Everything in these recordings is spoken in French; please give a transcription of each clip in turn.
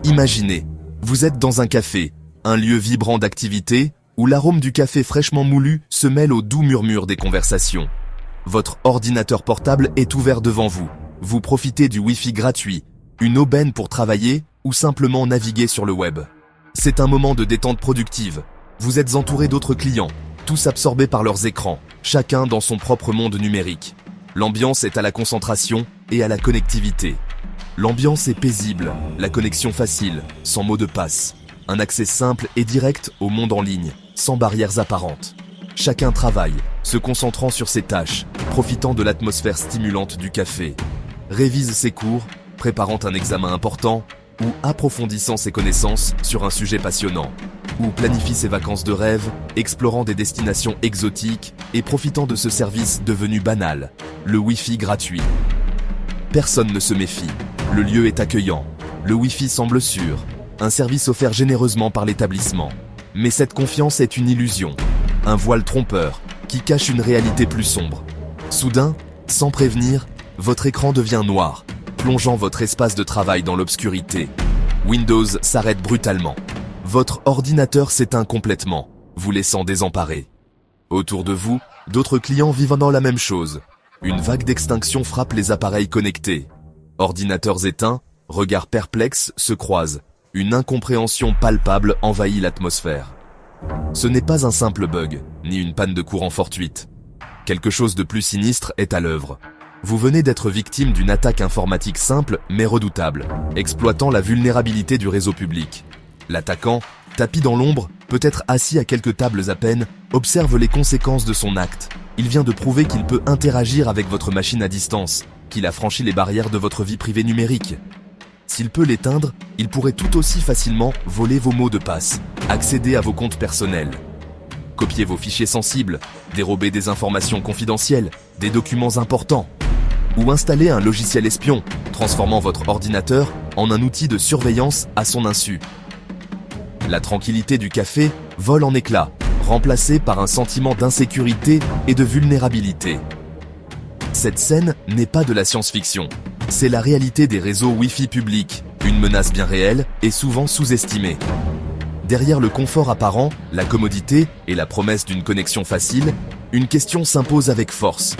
Imaginez, vous êtes dans un café, un lieu vibrant d'activité, où l'arôme du café fraîchement moulu se mêle au doux murmure des conversations. Votre ordinateur portable est ouvert devant vous. Vous profitez du Wi-Fi gratuit, une aubaine pour travailler ou simplement naviguer sur le web. C'est un moment de détente productive. Vous êtes entouré d'autres clients, tous absorbés par leurs écrans, chacun dans son propre monde numérique. L'ambiance est à la concentration et à la connectivité. L'ambiance est paisible, la connexion facile, sans mot de passe. Un accès simple et direct au monde en ligne, sans barrières apparentes. Chacun travaille, se concentrant sur ses tâches, profitant de l'atmosphère stimulante du café. Révise ses cours, préparant un examen important, ou approfondissant ses connaissances sur un sujet passionnant. Ou planifie ses vacances de rêve, explorant des destinations exotiques et profitant de ce service devenu banal, le Wi-Fi gratuit. Personne ne se méfie, le lieu est accueillant, le Wi-Fi semble sûr, un service offert généreusement par l'établissement. Mais cette confiance est une illusion, un voile trompeur qui cache une réalité plus sombre. Soudain, sans prévenir, votre écran devient noir, plongeant votre espace de travail dans l'obscurité. Windows s'arrête brutalement. Votre ordinateur s'éteint complètement, vous laissant désemparé. Autour de vous, d'autres clients vivent dans la même chose. Une vague d'extinction frappe les appareils connectés. Ordinateurs éteints, regards perplexes se croisent. Une incompréhension palpable envahit l'atmosphère. Ce n'est pas un simple bug, ni une panne de courant fortuite. Quelque chose de plus sinistre est à l'œuvre. Vous venez d'être victime d'une attaque informatique simple mais redoutable, exploitant la vulnérabilité du réseau public. L'attaquant, tapi dans l'ombre, peut-être assis à quelques tables à peine, observe les conséquences de son acte. Il vient de prouver qu'il peut interagir avec votre machine à distance, qu'il a franchi les barrières de votre vie privée numérique. S'il peut l'éteindre, il pourrait tout aussi facilement voler vos mots de passe, accéder à vos comptes personnels, copier vos fichiers sensibles, dérober des informations confidentielles, des documents importants, ou installer un logiciel espion, transformant votre ordinateur en un outil de surveillance à son insu. La tranquillité du café vole en éclats, remplacée par un sentiment d'insécurité et de vulnérabilité. Cette scène n'est pas de la science-fiction, c'est la réalité des réseaux Wi-Fi publics, une menace bien réelle et souvent sous-estimée. Derrière le confort apparent, la commodité et la promesse d'une connexion facile, une question s'impose avec force.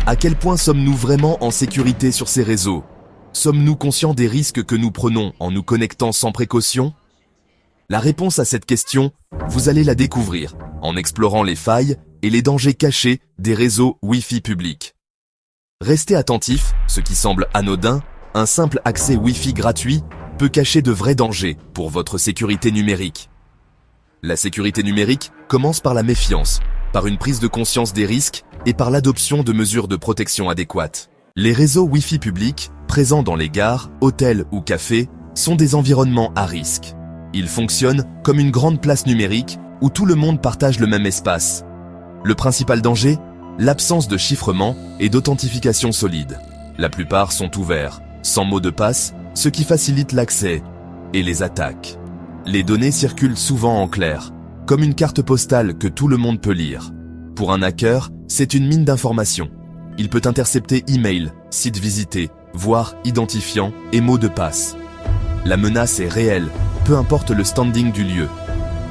À quel point sommes-nous vraiment en sécurité sur ces réseaux? Sommes-nous conscients des risques que nous prenons en nous connectant sans précaution? La réponse à cette question, vous allez la découvrir en explorant les failles et les dangers cachés des réseaux Wi-Fi publics. Restez attentifs, ce qui semble anodin, un simple accès Wi-Fi gratuit peut cacher de vrais dangers pour votre sécurité numérique. La sécurité numérique commence par la méfiance, par une prise de conscience des risques et par l'adoption de mesures de protection adéquates. Les réseaux Wi-Fi publics, présents dans les gares, hôtels ou cafés, sont des environnements à risque. Ils fonctionnent comme une grande place numérique où tout le monde partage le même espace. Le principal danger? L'absence de chiffrement et d'authentification solide. La plupart sont ouverts, sans mot de passe, ce qui facilite l'accès et les attaques. Les données circulent souvent en clair, comme une carte postale que tout le monde peut lire. Pour un hacker, c'est une mine d'informations. Il peut intercepter emails, sites visités, voire identifiants et mots de passe. La menace est réelle, peu importe le standing du lieu.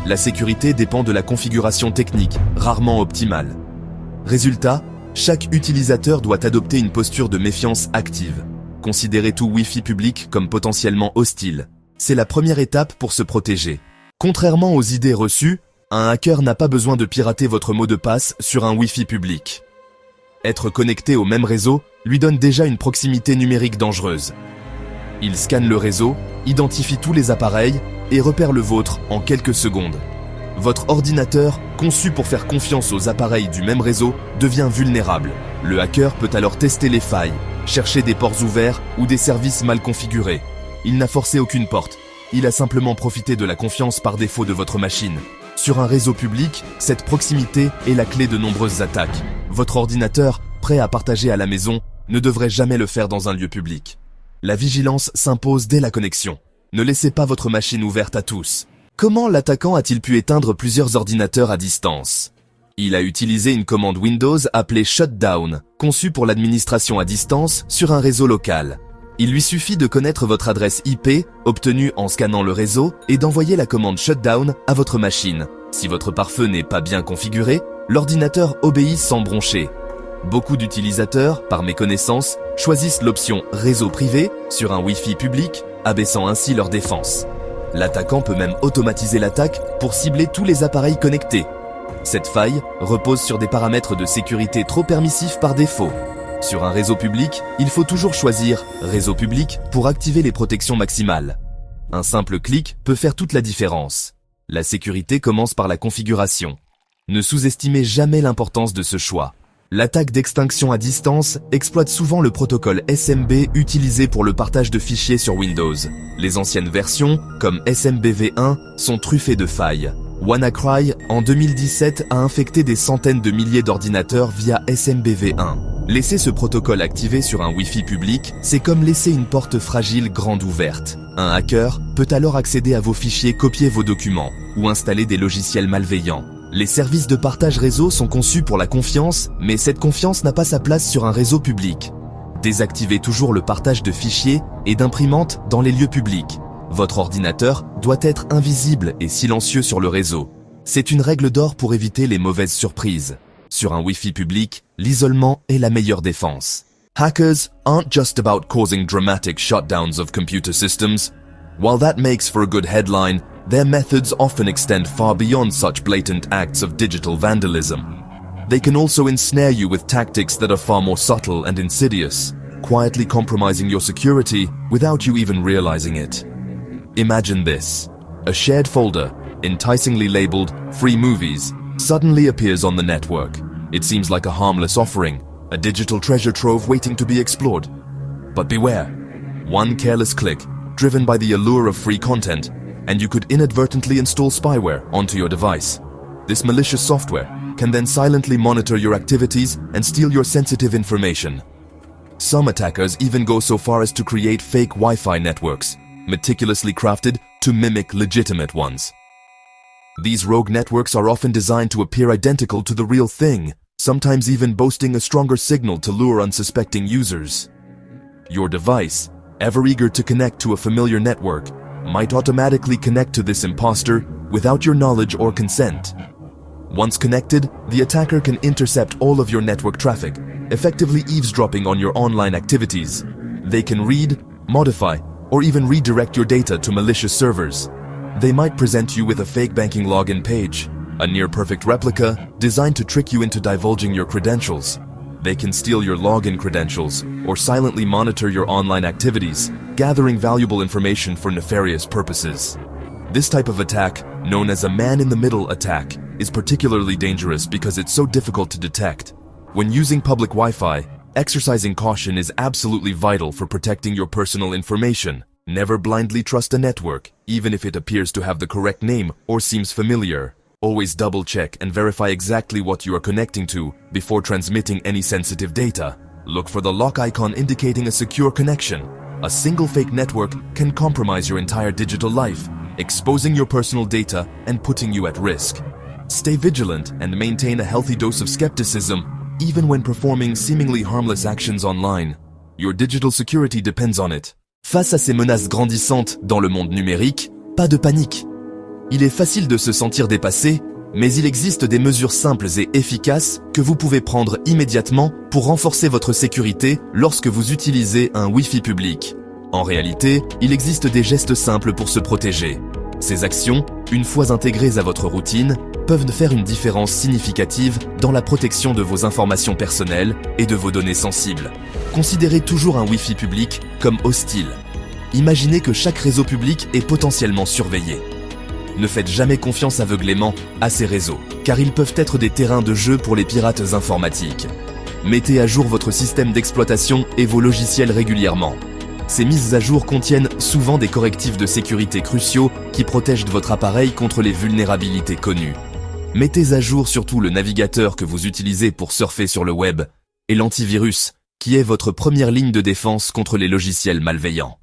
La sécurité dépend de la configuration technique, rarement optimale. Résultat, chaque utilisateur doit adopter une posture de méfiance active. Considérer tout Wi-Fi public comme potentiellement hostile. C'est la première étape pour se protéger. Contrairement aux idées reçues, un hacker n'a pas besoin de pirater votre mot de passe sur un Wi-Fi public. Être connecté au même réseau lui donne déjà une proximité numérique dangereuse. Il scanne le réseau, identifie tous les appareils et repère le vôtre en quelques secondes. Votre ordinateur, conçu pour faire confiance aux appareils du même réseau, devient vulnérable. Le hacker peut alors tester les failles, chercher des ports ouverts ou des services mal configurés. Il n'a forcé aucune porte. Il a simplement profité de la confiance par défaut de votre machine. Sur un réseau public, cette proximité est la clé de nombreuses attaques. Votre ordinateur, prêt à partager à la maison, ne devrait jamais le faire dans un lieu public. La vigilance s'impose dès la connexion. Ne laissez pas votre machine ouverte à tous. Comment l'attaquant a-t-il pu éteindre plusieurs ordinateurs à distance? Il a utilisé une commande Windows appelée Shutdown, conçue pour l'administration à distance sur un réseau local. Il lui suffit de connaître votre adresse IP, obtenue en scannant le réseau, et d'envoyer la commande shutdown à votre machine. Si votre pare-feu n'est pas bien configuré, l'ordinateur obéit sans broncher. Beaucoup d'utilisateurs, par méconnaissance, choisissent l'option réseau privé sur un Wi-Fi public, abaissant ainsi leur défense. L'attaquant peut même automatiser l'attaque pour cibler tous les appareils connectés. Cette faille repose sur des paramètres de sécurité trop permissifs par défaut. Sur un réseau public, il faut toujours choisir réseau public pour activer les protections maximales. Un simple clic peut faire toute la différence. La sécurité commence par la configuration. Ne sous-estimez jamais l'importance de ce choix. L'attaque d'extinction à distance exploite souvent le protocole SMB utilisé pour le partage de fichiers sur Windows. Les anciennes versions, comme SMBv1, sont truffées de failles. WannaCry, en 2017, a infecté des centaines de milliers d'ordinateurs via SMBv1. Laisser ce protocole activé sur un Wi-Fi public, c'est comme laisser une porte fragile grande ouverte. Un hacker peut alors accéder à vos fichiers, copier vos documents ou installer des logiciels malveillants. Les services de partage réseau sont conçus pour la confiance, mais cette confiance n'a pas sa place sur un réseau public. Désactivez toujours le partage de fichiers et d'imprimantes dans les lieux publics. Votre ordinateur doit être invisible et silencieux sur le réseau. C'est une règle d'or pour éviter les mauvaises surprises. Sur un Wi-Fi public, l'isolement est la meilleure défense. Hackers aren't just about causing dramatic shutdowns of computer systems. While that makes for a good headline, their methods often extend far beyond such blatant acts of digital vandalism. They can also ensnare you with tactics that are far more subtle and insidious, quietly compromising your security without you even realizing it. Imagine this. A shared folder, enticingly labeled Free Movies, suddenly appears on the network. It seems like a harmless offering, a digital treasure trove waiting to be explored. But beware. One careless click, driven by the allure of free content, and you could inadvertently install spyware onto your device. This malicious software can then silently monitor your activities and steal your sensitive information. Some attackers even go so far as to create fake Wi-Fi networks, meticulously crafted to mimic legitimate ones. These rogue networks are often designed to appear identical to the real thing, sometimes even boasting a stronger signal to lure unsuspecting users. Your device, ever eager to connect to a familiar network, might automatically connect to this imposter without your knowledge or consent. Once connected, the attacker can intercept all of your network traffic, effectively eavesdropping on your online activities. They can read, modify, or even redirect your data to malicious servers. They might present you with a fake banking login page, a near-perfect replica designed to trick you into divulging your credentials. They can steal your login credentials or silently monitor your online activities, gathering valuable information for nefarious purposes. This type of attack, known as a man-in-the-middle attack, is particularly dangerous because it's so difficult to detect. When using public Wi-Fi, exercising caution is absolutely vital for protecting your personal information. Never blindly trust a network, even if it appears to have the correct name or seems familiar. Always double-check and verify exactly what you are connecting to before transmitting any sensitive data. Look for the lock icon indicating a secure connection. A single fake network can compromise your entire digital life, exposing your personal data and putting you at risk. Stay vigilant and maintain a healthy dose of skepticism, even when performing seemingly harmless actions online. Your digital security depends on it. Face à ces menaces grandissantes dans le monde numérique, pas de panique. Il est facile de se sentir dépassé, mais il existe des mesures simples et efficaces que vous pouvez prendre immédiatement pour renforcer votre sécurité lorsque vous utilisez un Wi-Fi public. En réalité, il existe des gestes simples pour se protéger. Ces actions, une fois intégrées à votre routine, peuvent faire une différence significative dans la protection de vos informations personnelles et de vos données sensibles. Considérez toujours un Wi-Fi public comme hostile. Imaginez que chaque réseau public est potentiellement surveillé. Ne faites jamais confiance aveuglément à ces réseaux, car ils peuvent être des terrains de jeu pour les pirates informatiques. Mettez à jour votre système d'exploitation et vos logiciels régulièrement. Ces mises à jour contiennent souvent des correctifs de sécurité cruciaux qui protègent votre appareil contre les vulnérabilités connues. Mettez à jour surtout le navigateur que vous utilisez pour surfer sur le web et l'antivirus, qui est votre première ligne de défense contre les logiciels malveillants.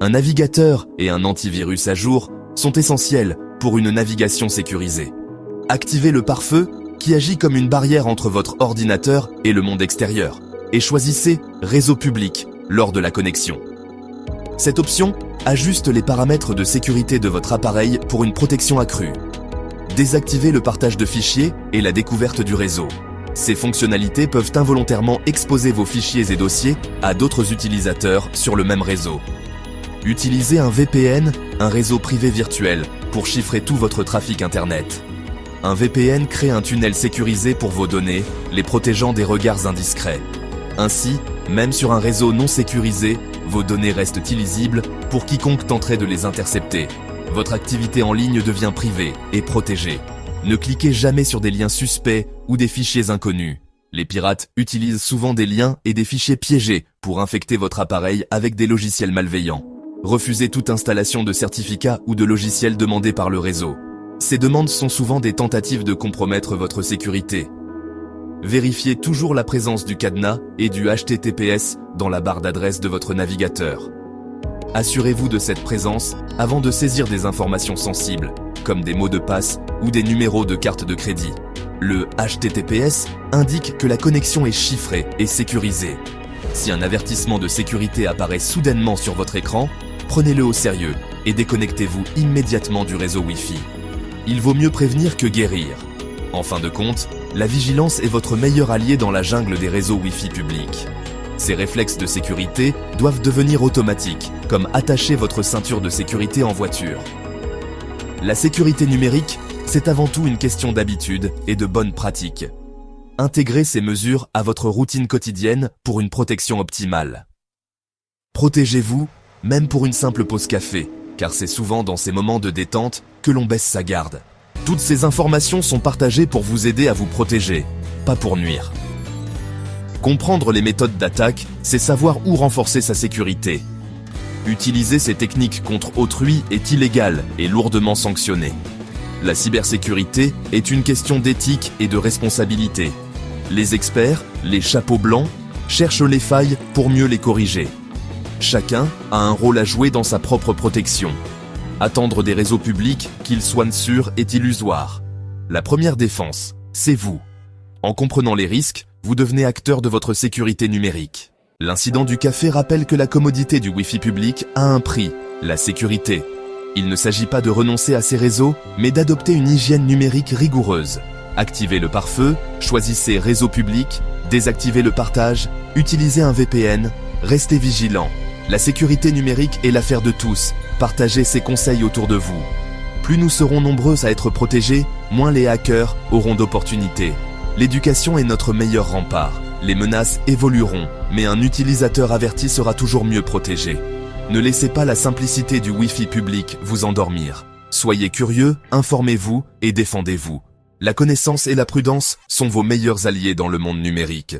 Un navigateur et un antivirus à jour sont essentiels pour une navigation sécurisée. Activez le pare-feu qui agit comme une barrière entre votre ordinateur et le monde extérieur et choisissez Réseau public lors de la connexion. Cette option ajuste les paramètres de sécurité de votre appareil pour une protection accrue. Désactivez le partage de fichiers et la découverte du réseau. Ces fonctionnalités peuvent involontairement exposer vos fichiers et dossiers à d'autres utilisateurs sur le même réseau. Utilisez un VPN, un réseau privé virtuel, pour chiffrer tout votre trafic Internet. Un VPN crée un tunnel sécurisé pour vos données, les protégeant des regards indiscrets. Ainsi, même sur un réseau non sécurisé, vos données restent illisibles pour quiconque tenterait de les intercepter. Votre activité en ligne devient privée et protégée. Ne cliquez jamais sur des liens suspects ou des fichiers inconnus. Les pirates utilisent souvent des liens et des fichiers piégés pour infecter votre appareil avec des logiciels malveillants. Refusez toute installation de certificats ou de logiciels demandés par le réseau. Ces demandes sont souvent des tentatives de compromettre votre sécurité. Vérifiez toujours la présence du cadenas et du HTTPS dans la barre d'adresse de votre navigateur. Assurez-vous de cette présence avant de saisir des informations sensibles, comme des mots de passe ou des numéros de carte de crédit. Le HTTPS indique que la connexion est chiffrée et sécurisée. Si un avertissement de sécurité apparaît soudainement sur votre écran, prenez-le au sérieux et déconnectez-vous immédiatement du réseau Wi-Fi. Il vaut mieux prévenir que guérir. En fin de compte, la vigilance est votre meilleur allié dans la jungle des réseaux Wi-Fi publics. Ces réflexes de sécurité doivent devenir automatiques, comme attacher votre ceinture de sécurité en voiture. La sécurité numérique, c'est avant tout une question d'habitude et de bonnes pratiques. Intégrez ces mesures à votre routine quotidienne pour une protection optimale. Protégez-vous, même pour une simple pause café, car c'est souvent dans ces moments de détente que l'on baisse sa garde. Toutes ces informations sont partagées pour vous aider à vous protéger, pas pour nuire. Comprendre les méthodes d'attaque, c'est savoir où renforcer sa sécurité. Utiliser ces techniques contre autrui est illégal et lourdement sanctionné. La cybersécurité est une question d'éthique et de responsabilité. Les experts, les chapeaux blancs, cherchent les failles pour mieux les corriger. Chacun a un rôle à jouer dans sa propre protection. Attendre des réseaux publics qu'ils soient sûrs est illusoire. La première défense, c'est vous. En comprenant les risques, vous devenez acteur de votre sécurité numérique. L'incident du café rappelle que la commodité du Wi-Fi public a un prix, la sécurité. Il ne s'agit pas de renoncer à ces réseaux, mais d'adopter une hygiène numérique rigoureuse. Activez le pare-feu, choisissez réseau public, désactivez le partage, utilisez un VPN, restez vigilant. La sécurité numérique est l'affaire de tous, partagez ces conseils autour de vous. Plus nous serons nombreux à être protégés, moins les hackers auront d'opportunités. L'éducation est notre meilleur rempart. Les menaces évolueront, mais un utilisateur averti sera toujours mieux protégé. Ne laissez pas la simplicité du Wi-Fi public vous endormir. Soyez curieux, informez-vous et défendez-vous. La connaissance et la prudence sont vos meilleurs alliés dans le monde numérique.